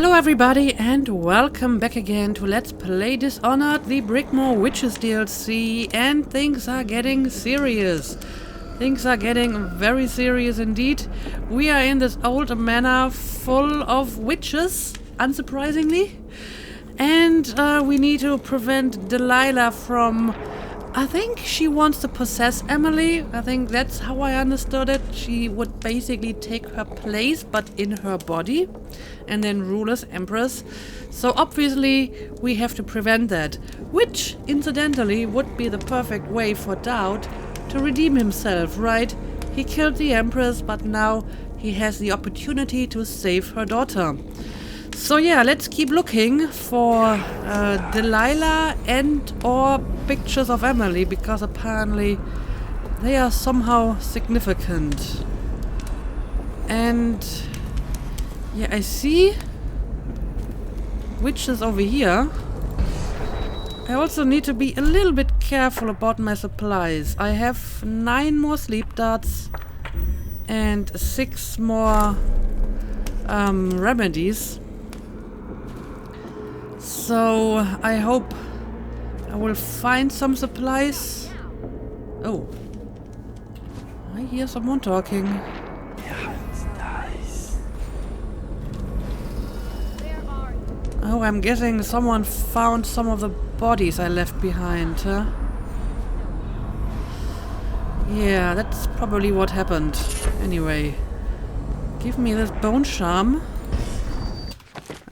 Hello everybody and welcome back again to Let's Play Dishonored, the Brigmore Witches DLC, and things are getting serious. Things are getting very serious indeed. We are in this old manor full of witches, unsurprisingly, and we need to prevent Delilah from... I think she wants to possess Emily. I think that's how I understood it. She would basically take her place, but in her body, and then rule as Empress. So obviously we have to prevent that, which incidentally would be the perfect way for Dowd to redeem himself, right? He killed the Empress, but now he has the opportunity to save her daughter. So yeah, let's keep looking for Delilah and or pictures of Emily, because apparently they are somehow significant. And yeah, I see witches over here. I also need to be a little bit careful about my supplies. I have 9 more sleep darts and 6 more remedies. So I hope I will find some supplies. Oh, I hear someone talking. Oh, I'm guessing someone found some of the bodies I left behind, huh? Yeah, that's probably what happened. Anyway, give me this bone charm.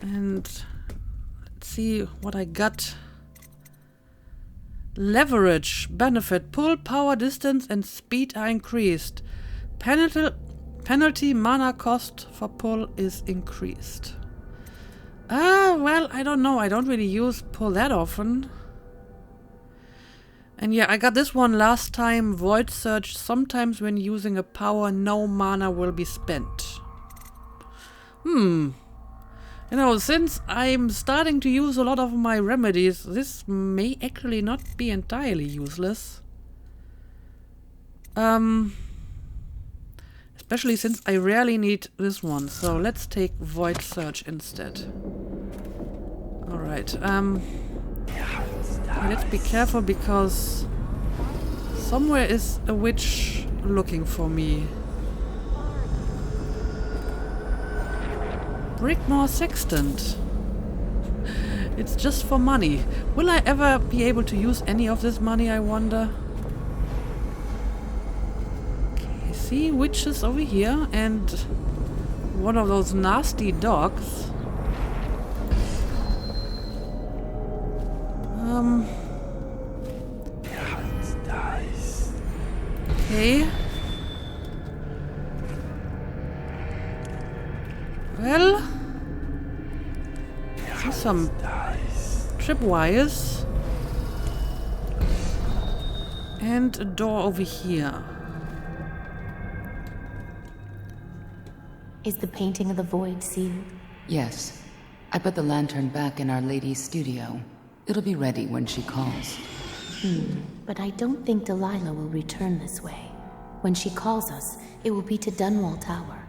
And see what I got. Leverage, benefit, pull, power, distance and speed are increased. Penalty mana cost for pull is increased. Well, I don't know. I don't really use pull that often. And yeah, I got this one last time. Void Surge. Sometimes when using a power, no mana will be spent. You know, since I'm starting to use a lot of my remedies, this may actually not be entirely useless. Especially since I rarely need this one. So let's take Void Surge instead. Alright, let's be careful because somewhere is a witch looking for me. Brigmore Sextant. It's just for money. Will I ever be able to use any of this money, I wonder? Okay, see witches over here and one of those nasty dogs. Okay. Well, see some tripwires and a door over here. Is the painting of the void sealed? Yes. I put the lantern back in Our Lady's studio. It'll be ready when she calls. But I don't think Delilah will return this way. When she calls us, it will be to Dunwall Tower.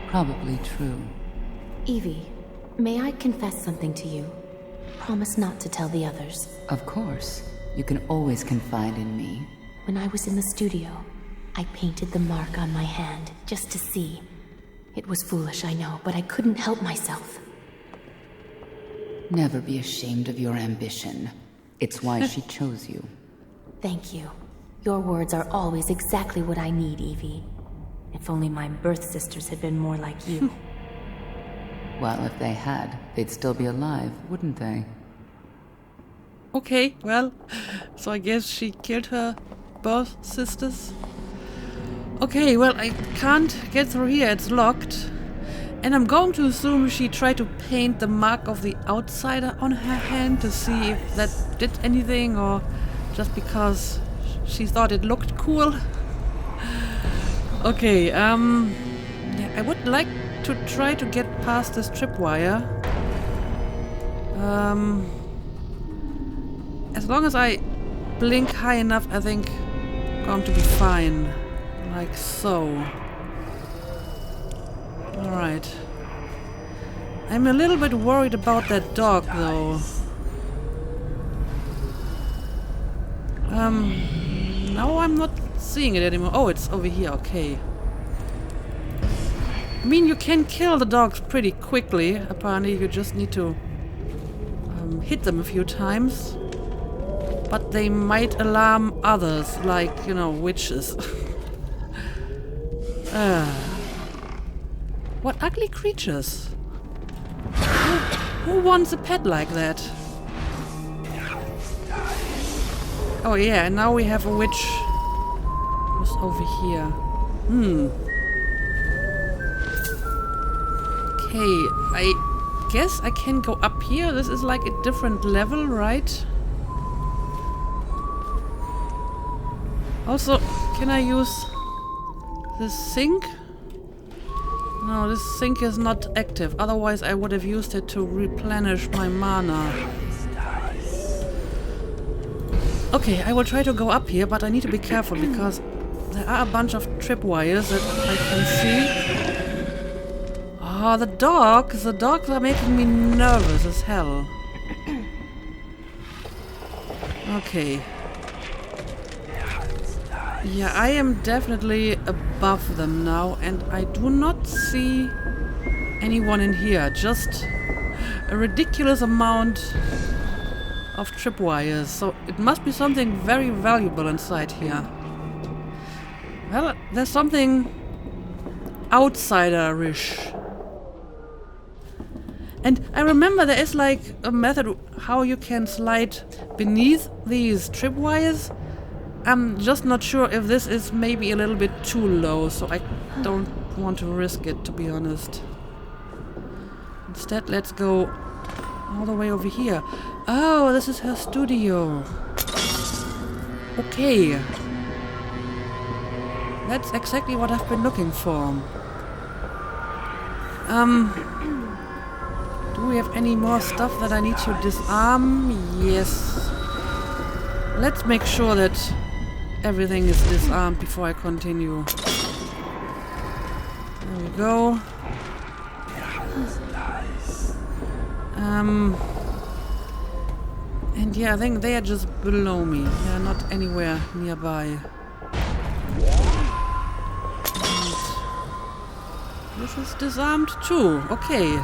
Probably true. Evie, may I confess something to you? Promise not to tell the others. Of course. You can always confide in me. When I was in the studio, I painted the mark on my hand, just to see. It was foolish, I know, but I couldn't help myself. Never be ashamed of your ambition. It's why she chose you. Thank you. Your words are always exactly what I need, Evie. If only my birth sisters had been more like you. Well, if they had, they'd still be alive, wouldn't they? Okay, well, so I guess she killed her birth sisters. Okay, well, I can't get through here, it's locked. And I'm going to assume she tried to paint the mark of the outsider on her hand to see if that did anything, or just because she thought it looked cool. Okay, yeah, I would like to try to get past this tripwire. As long as I blink high enough, I think I'm going to be fine. Like so. Alright. I'm a little bit worried about that dog, though. Now I'm not seeing it anymore. Oh, it's over here, okay. I mean, you can kill the dogs pretty quickly. Apparently, you just need to hit them a few times. But they might alarm others, like, you know, witches. What ugly creatures. Who wants a pet like that? Oh yeah, and now we have a witch who's over here. Okay, I guess I can go up here. This is like a different level, right? Also, can I use this sink? No, this sink is not active. Otherwise, I would have used it to replenish my mana. Okay, I will try to go up here, but I need to be careful because there are a bunch of tripwires that I can see. Oh, the dogs! The dogs are making me nervous as hell. Okay. Yeah, I am definitely above them now, and I do not see anyone in here. Just a ridiculous amount of tripwires, so it must be something very valuable inside here. Well, there's something outsider-ish. And I remember there is like a method how you can slide beneath these tripwires. I'm just not sure if this is maybe a little bit too low, so I don't want to risk it, to be honest. Instead, let's go all the way over here. Oh, this is her studio. Okay. That's exactly what I've been looking for. Do we have any more stuff that I need to disarm? Yes. Let's make sure that everything is disarmed before I continue. There we go. And yeah, I think they are just below me. They are not anywhere nearby. And this is disarmed too. Okay.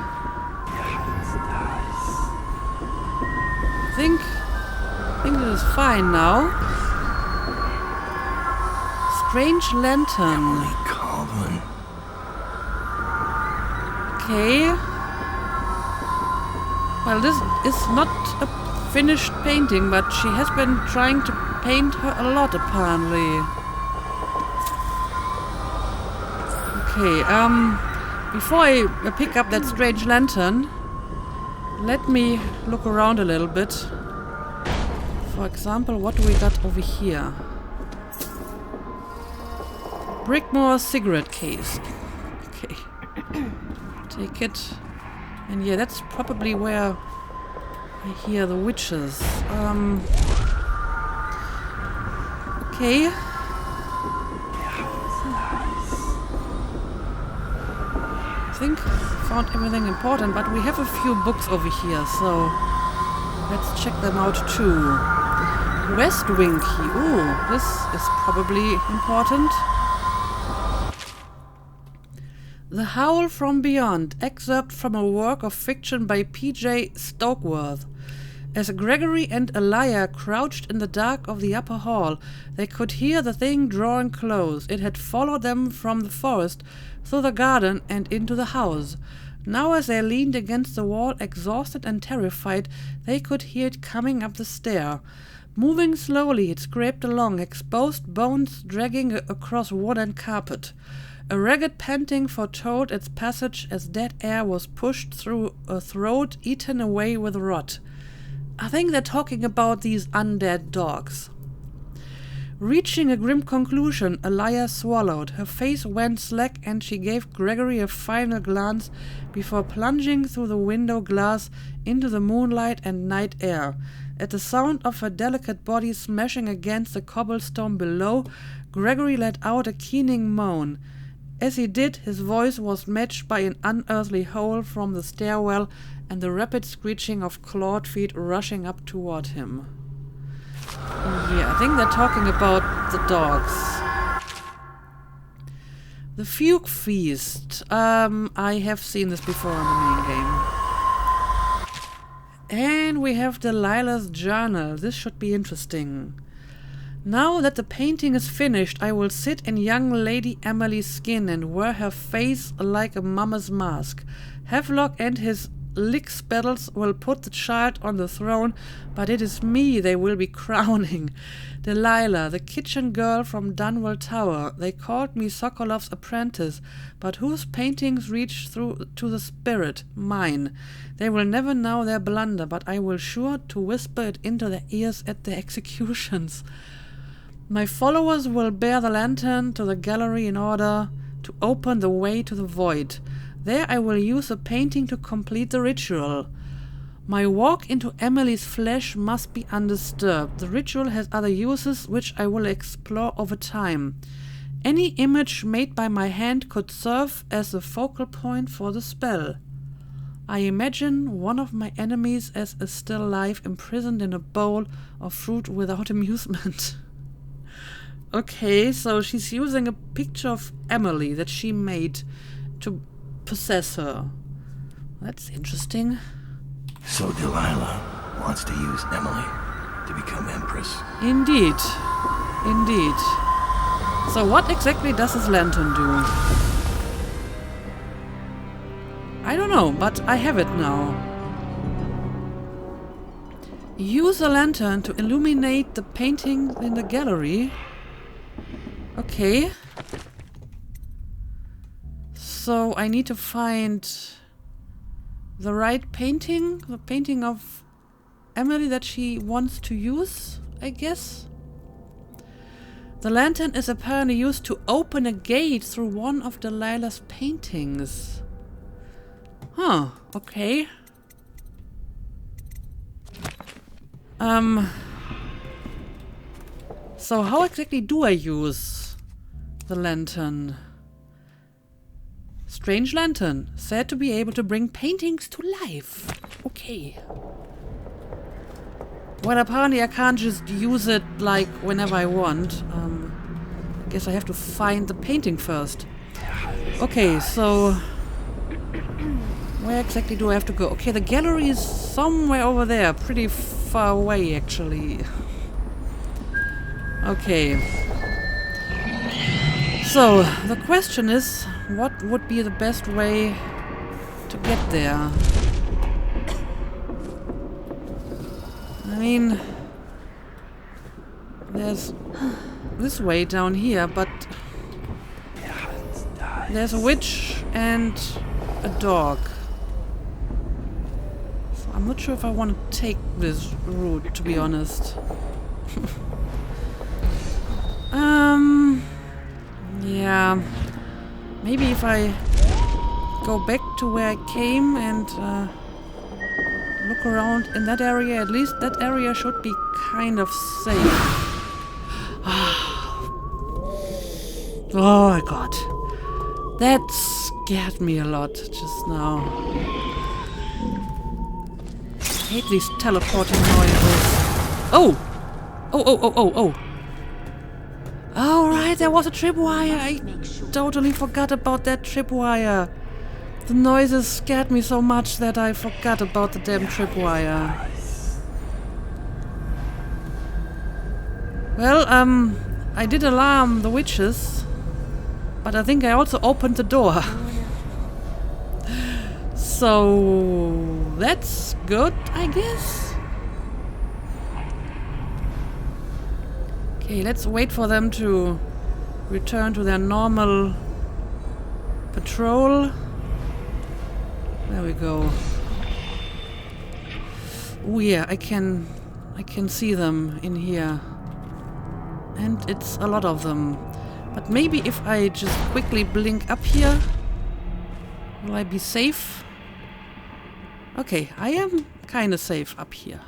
I think this is fine now. Strange lantern. Okay. Well, this is not a finished painting, but she has been trying to paint her a lot, apparently. Okay, before I pick up that strange lantern, let me look around a little bit. For example, what do we got over here? Brigmore cigarette case. Okay. Take it. And yeah, that's probably where I hear the witches. Okay. I think I found everything important, but we have a few books over here, so let's check them out too. West Wing key. Ooh, this is probably important. The Howl from Beyond, excerpt from a work of fiction by P.J. Stokeworth. As Gregory and Delilah crouched in the dark of the upper hall, they could hear the thing drawing close. It had followed them from the forest, through the garden, and into the house. Now as they leaned against the wall, exhausted and terrified, they could hear it coming up the stair. Moving slowly, it scraped along, exposed bones dragging across wood and carpet. A ragged panting foretold its passage as dead air was pushed through a throat eaten away with rot. I think they're talking about these undead dogs. Reaching a grim conclusion, Delilah swallowed. Her face went slack and she gave Gregory a final glance before plunging through the window glass into the moonlight and night air. At the sound of her delicate body smashing against the cobblestone below, Gregory let out a keening moan. As he did, his voice was matched by an unearthly howl from the stairwell and the rapid screeching of clawed feet rushing up toward him. Yeah, I think they're talking about the dogs. The Fugue Feast. I have seen this before in the main game. And we have Delilah's journal. This should be interesting. Now that the painting is finished, I will sit in young Lady Emily's skin and wear her face like a mummer's mask. Havelock and his lick-spaddles will put the child on the throne, but it is me they will be crowning. Delilah, the kitchen girl from Dunwell Tower. They called me Sokolov's apprentice, but whose paintings reach through to the spirit? Mine. They will never know their blunder, but I will sure to whisper it into their ears at the executions. My followers will bear the lantern to the gallery in order to open the way to the void. There I will use a painting to complete the ritual. My walk into Emily's flesh must be undisturbed. The ritual has other uses which I will explore over time. Any image made by my hand could serve as the focal point for the spell. I imagine one of my enemies as a still life imprisoned in a bowl of fruit without amusement. Okay, so she's using a picture of Emily that she made to possess her. That's interesting. So Delilah wants to use Emily to become Empress. Indeed. Indeed. So what exactly does this lantern do? I don't know, but I have it now. Use a lantern to illuminate the painting in the gallery. Okay. So I need to find the right painting, the painting of Emily that she wants to use, I guess. The lantern is apparently used to open a gate through one of Delilah's paintings. Huh, okay. So how exactly do I use the lantern? Strange lantern, said to be able to bring paintings to life. Okay. Well, apparently I can't just use it like whenever I want. I guess I have to find the painting first. Okay, so where exactly do I have to go? Okay, the gallery is somewhere over there, pretty far away actually. Okay. So, the question is, what would be the best way to get there? I mean, there's this way down here, but there's a witch and a dog. So I'm not sure if I want to take this route, to be honest. Yeah. Maybe if I go back to where I came and look around in that area, at least that area should be kind of safe. Oh my god. That scared me a lot just now. I hate these teleporting noises. Oh! Oh. Alright, there was a tripwire. I totally forgot about that tripwire. The noises scared me so much that I forgot about the damn tripwire. Well, I did alarm the witches, but I think I also opened the door. So that's good, I guess. Okay, let's wait for them to return to their normal patrol. There we go. Oh yeah, I can see them in here. And it's a lot of them. But maybe if I just quickly blink up here, will I be safe? Okay, I am kinda safe up here.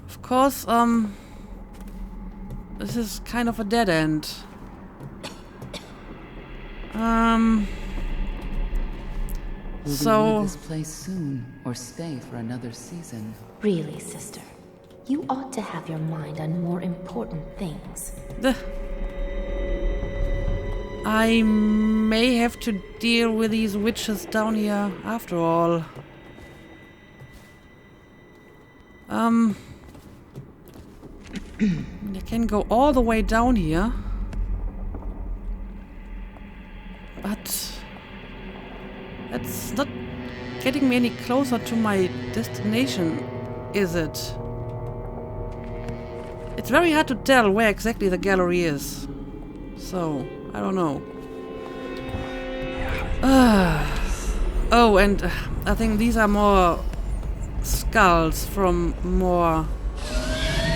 Of course, this is kind of a dead end. Will we leave this place soon, or stay for another season? Really, sister, you ought to have your mind on more important things. I may have to deal with these witches down here after all. I can go all the way down here. But that's not getting me any closer to my destination, is it? It's very hard to tell where exactly the gallery is. So, I don't know. Oh, and I think these are more skulls from more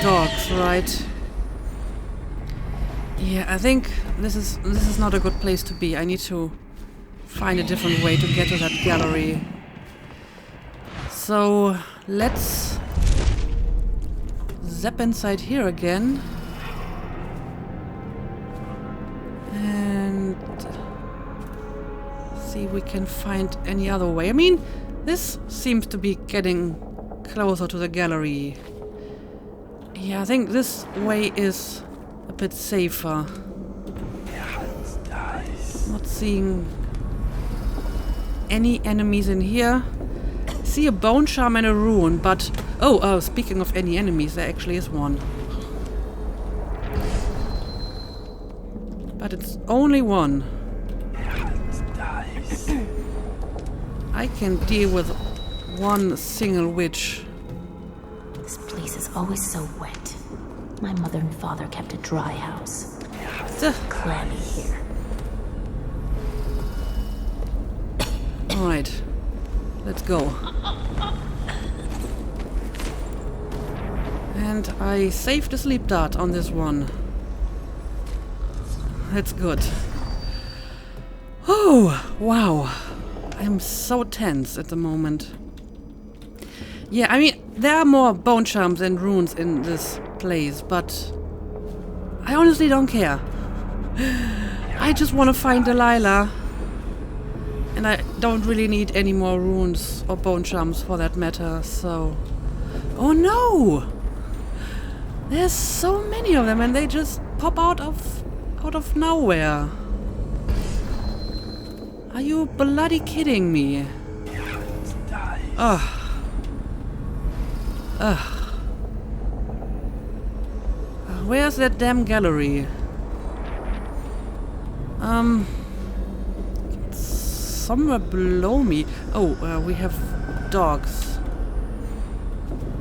dogs, right? Yeah, I think this is not a good place to be. I need to find a different way to get to that gallery. So let's zap inside here again. And see if we can find any other way. I mean, this seems to be getting closer to the gallery. Yeah, I think this way is a bit safer. Not seeing any enemies in here. See a bone charm and a rune, but oh, speaking of any enemies, there actually is one. But it's only one. I can deal with one single witch. This place is always so wet. My mother and father kept a dry house. It's clammy here. Alright. Let's go. And I saved the sleep dart on this one. That's good. Oh, wow. I'm so tense at the moment. Yeah, I mean, there are more bone charms and runes in this place, but I honestly don't care. I just want to find Delilah. And I don't really need any more runes or bone charms for that matter, so... Oh no! There's so many of them and they just pop out of nowhere. Are you bloody kidding me? Ugh. Where's that damn gallery? It's somewhere below me. Oh, we have dogs.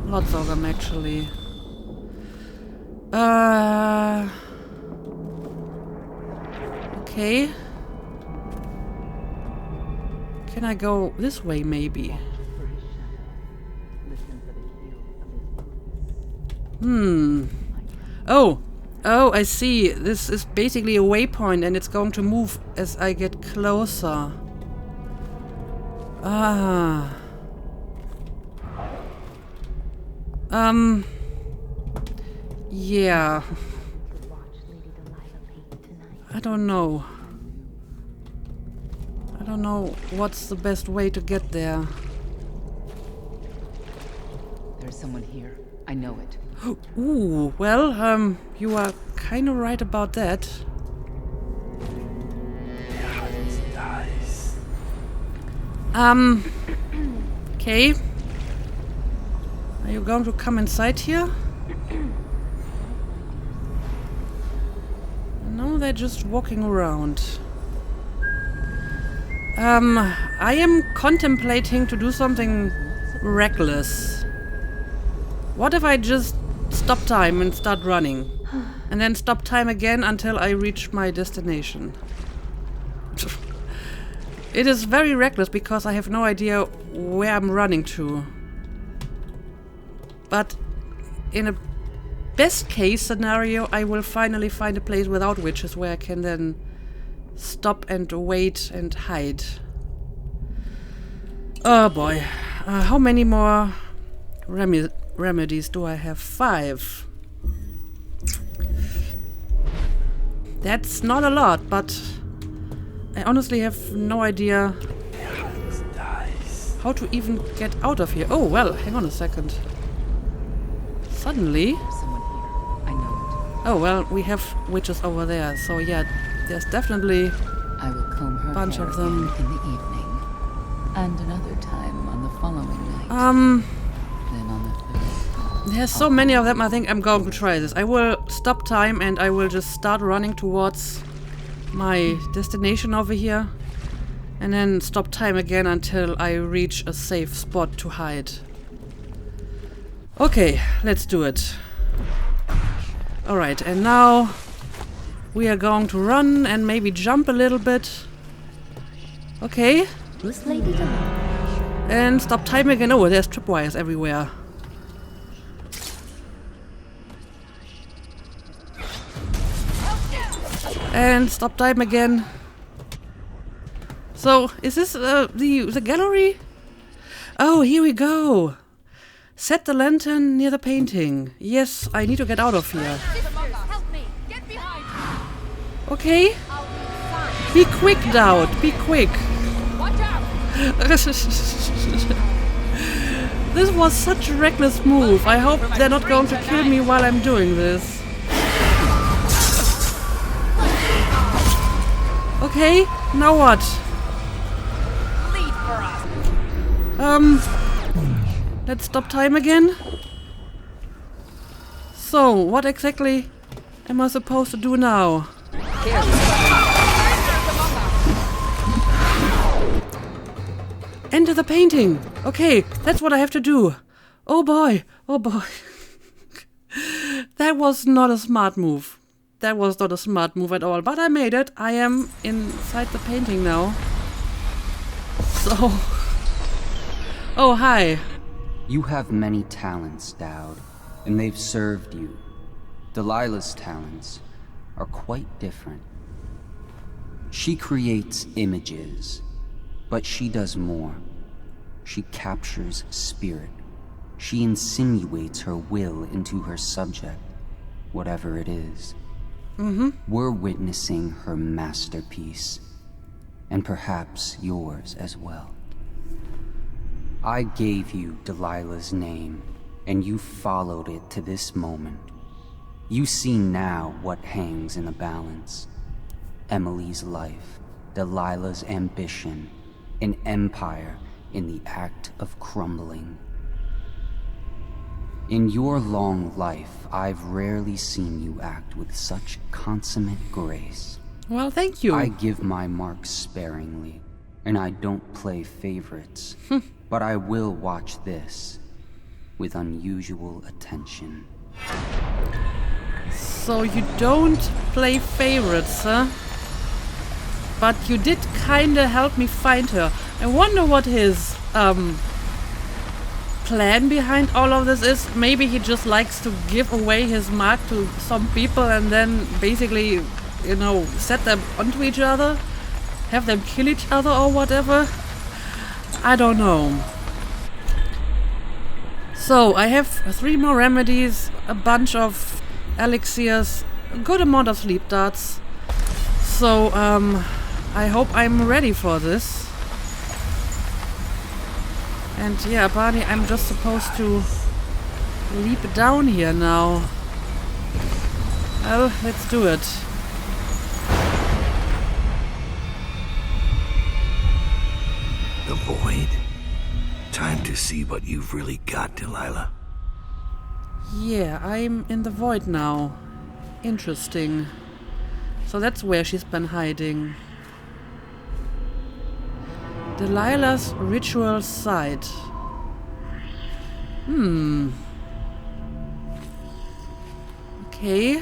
Lots of them, actually. Okay. Can I go this way, maybe? Oh, I see. This is basically a waypoint and it's going to move as I get closer. Ah. Yeah. I don't know. I don't know what's the best way to get there. There's someone here. I know it. Ooh, well, you are kind of right about that. Okay. Are you going to come inside here? No, they're just walking around. I am contemplating to do something reckless. What if I just stop time and start running? And then stop time again until I reach my destination. It is very reckless because I have no idea where I'm running to. But in a best case scenario, I will finally find a place without witches where I can then stop and wait and hide. Oh boy. How many more remedies do I have? 5. That's not a lot, but I honestly have no idea how to even get out of here. Oh, well, hang on a second. Suddenly... Someone here. I know Oh, well, we have witches over there. So, yeah, there's definitely it. I will comb her bunch hair of them. again in the evening. And another time on the following night. Then on the third. There's so many of them. I think I'm going to try this. I will stop time and I will just start running towards my destination over here. And then stop time again until I reach a safe spot to hide. Okay, let's do it. Alright, and now we are going to run and maybe jump a little bit. Okay. Who's Lady Delilah? And stop time again. Oh, there's tripwires everywhere. And stop time again. So, is this the gallery? Oh, here we go. Set the lantern near the painting. Yes, I need to get out of here. Help me! Get behind me! Okay. Be quick, Dowd. Be quick. Watch out! This was such a reckless move. I hope they're not going to kill me while I'm doing this. Okay, now what? Lead for us! Let's stop time again. So, what exactly am I supposed to do now? Enter the painting. Okay, that's what I have to do. Oh boy, oh boy. That was not a smart move. That was not a smart move at all, but I made it. I am inside the painting now. So... Oh, hi. You have many talents, Dowd, and they've served you. Delilah's talents are quite different. She creates images, but she does more. She captures spirit. She insinuates her will into her subject, whatever it is. We're witnessing her masterpiece, and perhaps yours as well. I gave you Delilah's name, and you followed it to this moment. You see now what hangs in the balance. Emily's life, Delilah's ambition, an empire in the act of crumbling. In your long life, I've rarely seen you act with such consummate grace. Well, thank you. I give my marks sparingly, and I don't play favorites. But I will watch this with unusual attention. So you don't play favorites, huh? But you did kinda help me find her. I wonder what his plan behind all of this is. Maybe he just likes to give away his mark to some people and then basically, you know, set them onto each other, have them kill each other or whatever. I don't know. So, I have 3 more remedies, a bunch of elixirs, a good amount of sleep darts. So, I hope I'm ready for this. And yeah, Barney, I'm just supposed to leap down here now. Well, let's do it. The void. Time to see what you've really got, Delilah. Yeah, I'm in the void now. Interesting. So that's where she's been hiding. Delilah's ritual site. Okay.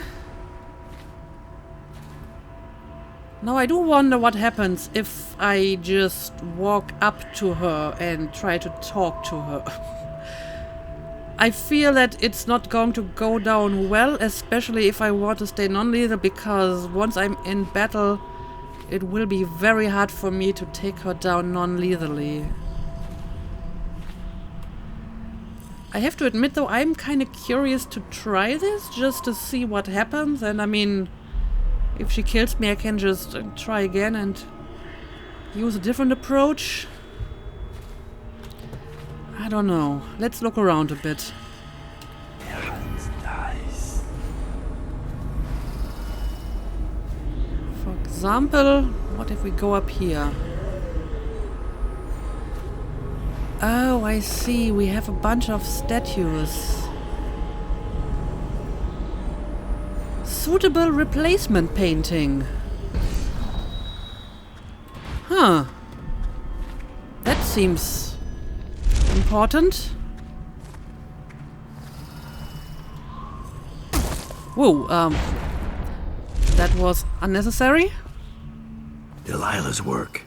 Now I do wonder what happens if I just walk up to her and try to talk to her. I feel that it's not going to go down well, especially if I want to stay non-lethal, because once I'm in battle, it will be very hard for me to take her down non-lethally. I have to admit though, I'm kind of curious to try this, just to see what happens, and I mean, if she kills me I can just try again and use a different approach? I don't know. Let's look around a bit. For example, what if we go up here? Oh, I see. We have a bunch of statues. Suitable replacement painting. Huh. That seems important. Whoa, that was unnecessary. Delilah's work.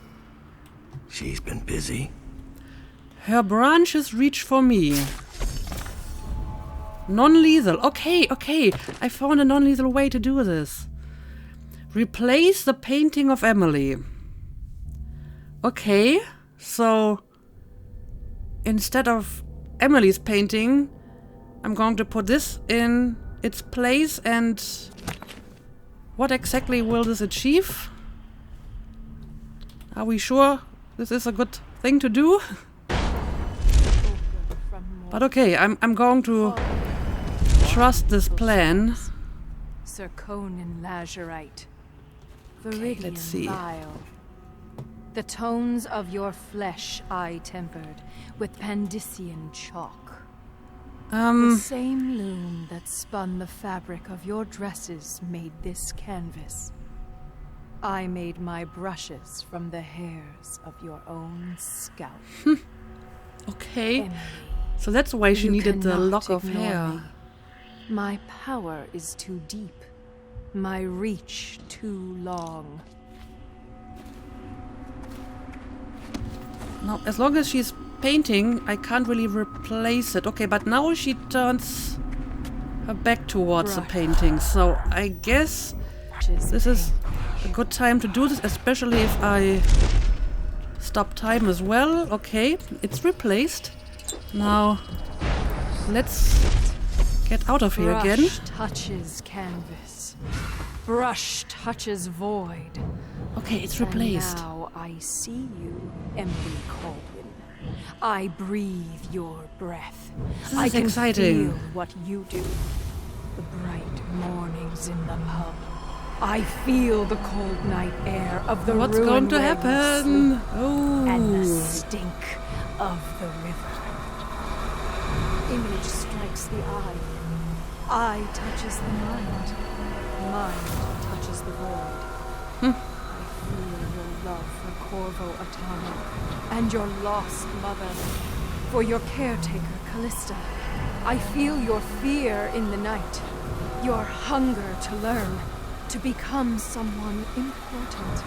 She's been busy. Her branches reach for me. Non-lethal. Okay, okay. I found a non-lethal way to do this. Replace the painting of Emily. Okay, so instead of Emily's painting, I'm going to put this in its place. And what exactly will this achieve? Are we sure this is a good thing to do? But okay, I'm going to trust this plan. Zirconin lazurite. Okay, let's see. Bile. The tones of your flesh I tempered with Pandician chalk. The same loom that spun the fabric of your dresses made this canvas. I made my brushes from the hairs of your own scalp. Okay. Emily, So that's why she you needed the cannot lock of ignore hair. me. My power is too deep. My reach too long. Now, as long as she's painting, I can't really replace it. Okay, but now she turns her back towards the painting. So I guess this is a good time to do this, especially if I stop time as well. Okay, it's replaced. Now, let's get out of here again. Brush touches canvas. Brush touches void. Okay, it's And replaced. now I see you, Emily Caldwin. I breathe your breath. This I is can exciting. feel what you do. The bright mornings in the pub. I feel the cold night air of the What's ruin going to where you happen? sleep, and the Oh, stink of the river. Image strikes the eye. Eye touches the mind. Mind touches the void. I feel your love for Corvo Atano and your lost mother, for your caretaker Callista. I feel your fear in the night, your hunger to learn, to become someone important.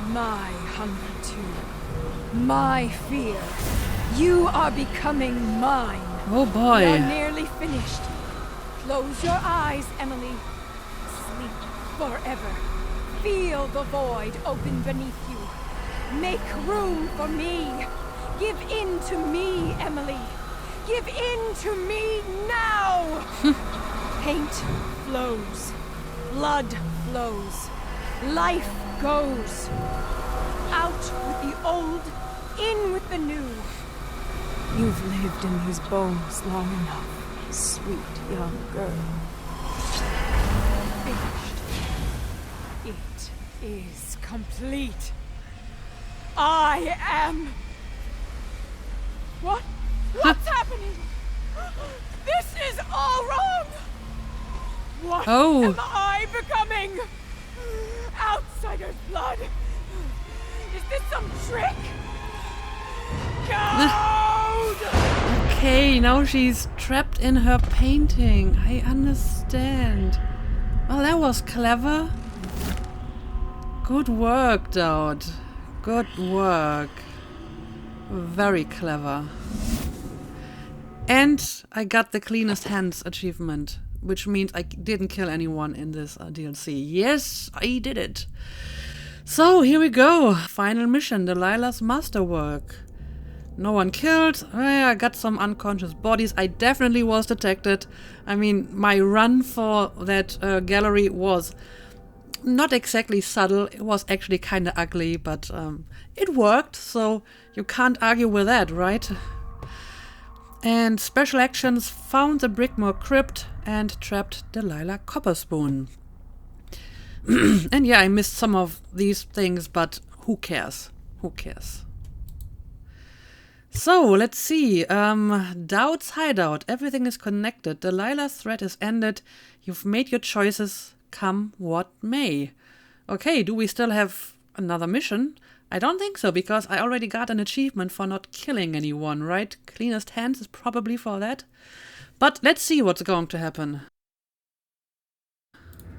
My hunger too. My fear. You are becoming mine. oh boy. You're nearly finished. Close your eyes, Emily. Sleep forever. Feel the void open beneath you. Make room for me. Give in to me, Emily. Give in to me now. Paint flows. Blood flows. Life goes. Out with the old, in with the new. You've lived in these bones long enough, sweet young girl. Finished. It is complete. I am... What? What's happening? This is all wrong! What Oh. am I becoming? Outsider's blood? Is this some trick? Code! Okay, now she's trapped in her painting. I understand. Well, that was clever. Good work, Dowd. Good work. Very clever. And I got the cleanest hands achievement, which means I didn't kill anyone in this DLC. Yes, I did it. So, here we go. Final mission, Delilah's masterwork. No one killed. I got some unconscious bodies. I definitely was detected. I mean, my run for that gallery was not exactly subtle. It was actually kind of ugly, but it worked, so you can't argue with that, right? And special actions found the Brigmore crypt and trapped Delilah Copperspoon. And yeah, I missed some of these things, but who cares? Who cares? So, let's see. Dowd's hideout. Everything is connected. Delilah's threat is ended. You've made your choices, come what may. Okay, do we still have another mission? I don't think so, because I already got an achievement for not killing anyone, right? Cleanest hands is probably for that. But let's see what's going to happen.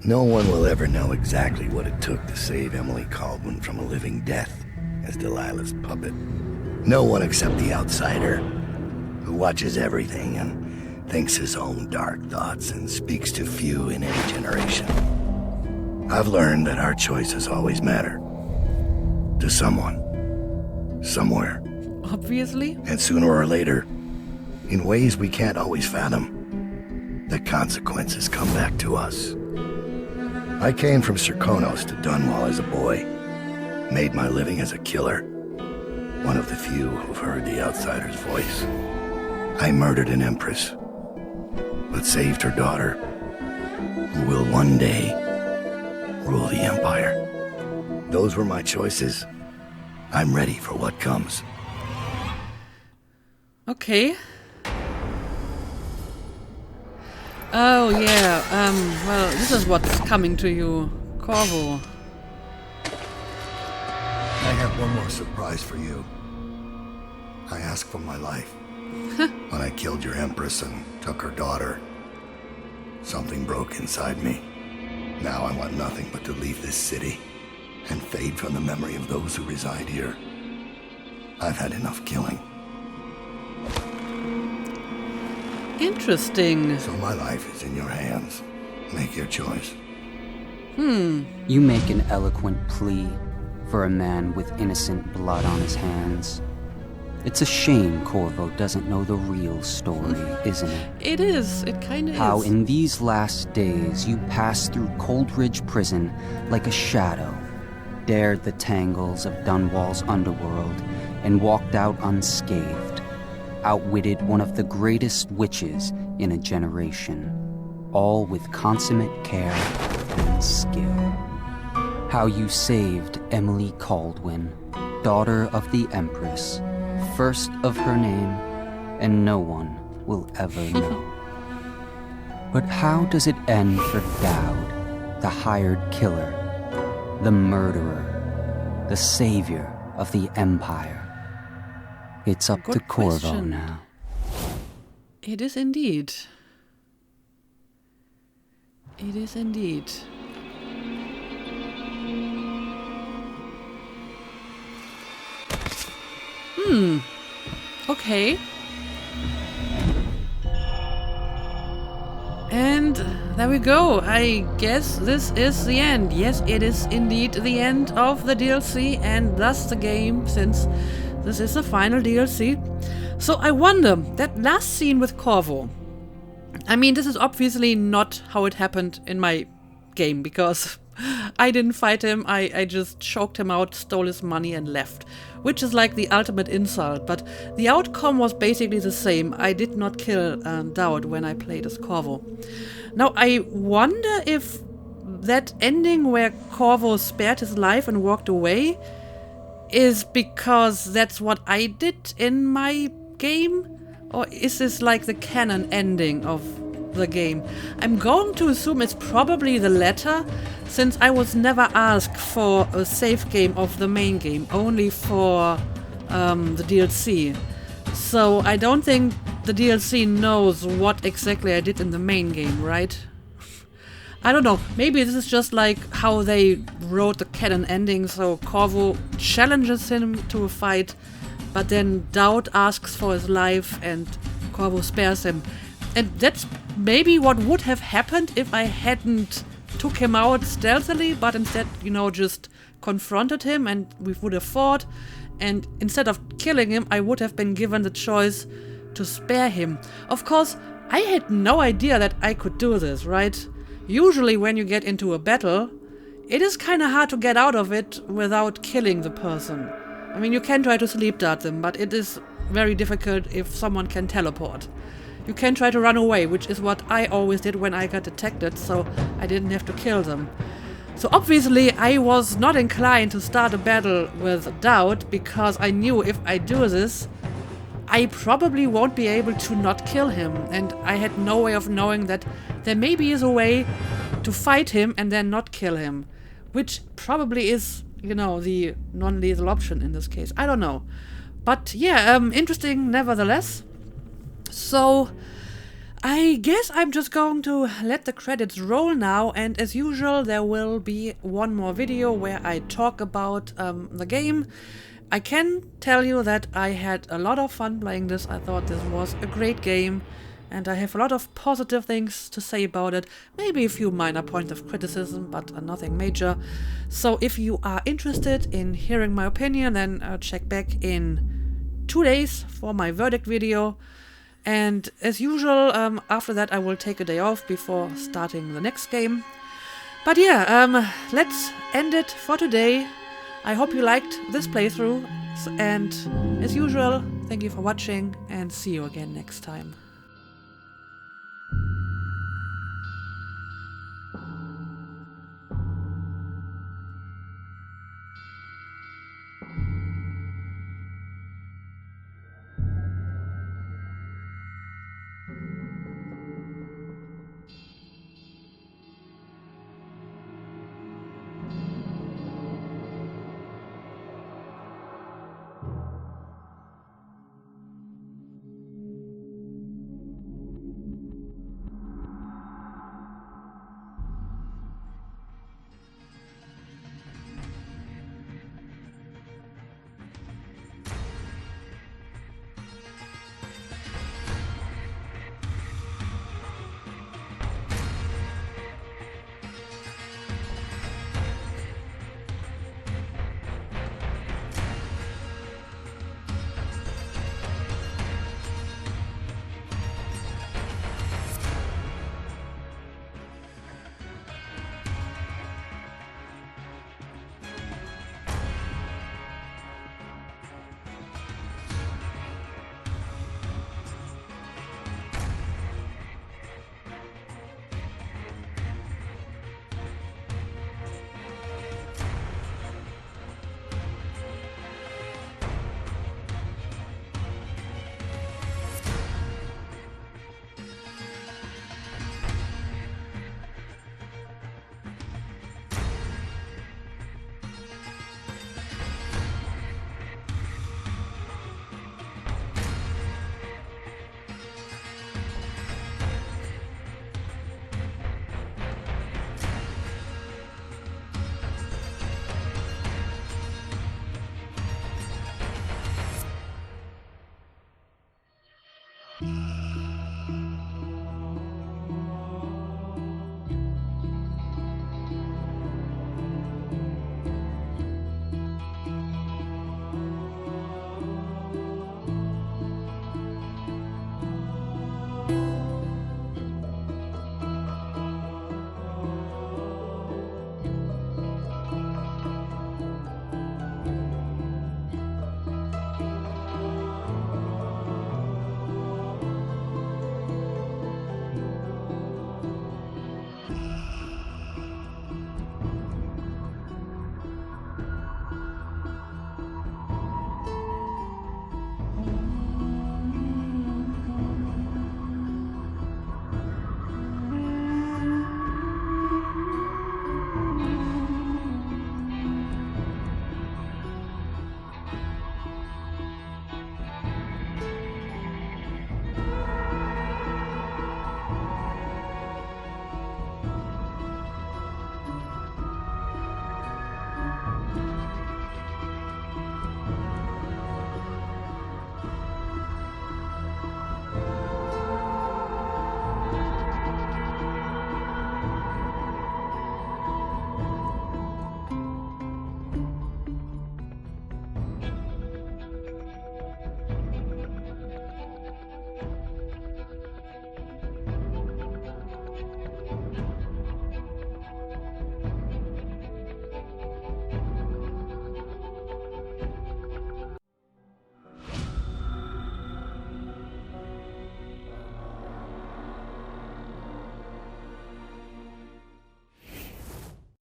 No one will ever know exactly what it took to save Emily Caldwin from a living death as Delilah's puppet. No one except the outsider, who watches everything and thinks his own dark thoughts and speaks to few in any generation. I've learned that our choices always matter. To someone. Somewhere. Obviously. And sooner or later, in ways we can't always fathom, the consequences come back to us. I came from Serkonos to Dunwall as a boy. Made my living as a killer. One of the few who've heard the outsider's voice. I murdered an empress, but saved her daughter, who will one day rule the empire. Those were my choices. I'm ready for what comes. Okay. Oh yeah, well, this is what's coming to you. Corvo. I have one more surprise for you. I asked for my life. When I killed your empress and took her daughter, something broke inside me. Now I want nothing but to leave this city and fade from the memory of those who reside here. I've had enough killing. Interesting. So my life is in your hands. Make your choice. You make an eloquent plea for a man with innocent blood on his hands. It's a shame Corvo doesn't know the real story, isn't it? It is. It kind of is. How in these last days you passed through Coldridge Prison like a shadow, dared the tangles of Dunwall's underworld, and walked out unscathed, outwitted one of the greatest witches in a generation, all with consummate care and skill. How you saved Emily Caldwin, daughter of the Empress, first of her name, and no one will ever know. But how does it end for Dowd, the hired killer, the murderer, the savior of the Empire? It's up to Corvo question. now. It is indeed. It is indeed. Okay. And there we go. I guess this is the end. Yes, it is indeed the end of the DLC and thus the game, since this is the final DLC. So I wonder, that last scene with Corvo. I mean, this is obviously not how it happened in my game, because I didn't fight him, I just choked him out, stole his money and left. Which is like the ultimate insult, but the outcome was basically the same. I did not kill Dowd when I played as Corvo. Now I wonder if that ending where Corvo spared his life and walked away is because that's what I did in my game? Or is this like the canon ending of the game? I'm going to assume it's probably the latter, since I was never asked for a save game of the main game, only for the DLC. So I don't think the DLC knows what exactly I did in the main game, right? I don't know, maybe this is just like how they wrote the canon ending, so Corvo challenges him to a fight, but then Dowd asks for his life and Corvo spares him. And that's maybe what would have happened if I hadn't took him out stealthily, but instead, you know, just confronted him and we would have fought. And instead of killing him, I would have been given the choice to spare him. Of course, I had no idea that I could do this, right? Usually when you get into a battle, it is kind of hard to get out of it without killing the person. I mean, you can try to sleep dart them, but it is very difficult if someone can teleport. You can try to run away, which is what I always did when I got detected, so I didn't have to kill them. So obviously I was not inclined to start a battle with doubt, because I knew if I do this, I probably won't be able to not kill him, and I had no way of knowing that there maybe is a way to fight him and then not kill him, which probably is, you know, the non-lethal option in this case. I don't know. But yeah, interesting nevertheless. So I guess I'm just going to let the credits roll now, and as usual there will be one more video where I talk about the game. I can tell you that I had a lot of fun playing this. I thought this was a great game, and I have a lot of positive things to say about it. Maybe a few minor points of criticism, but nothing major. So if you are interested in hearing my opinion, then check back in 2 days for my verdict video. And as usual, after that I will take a day off before starting the next game. But yeah, let's end it for today. I hope you liked this playthrough, and as usual, thank you for watching, and see you again next time.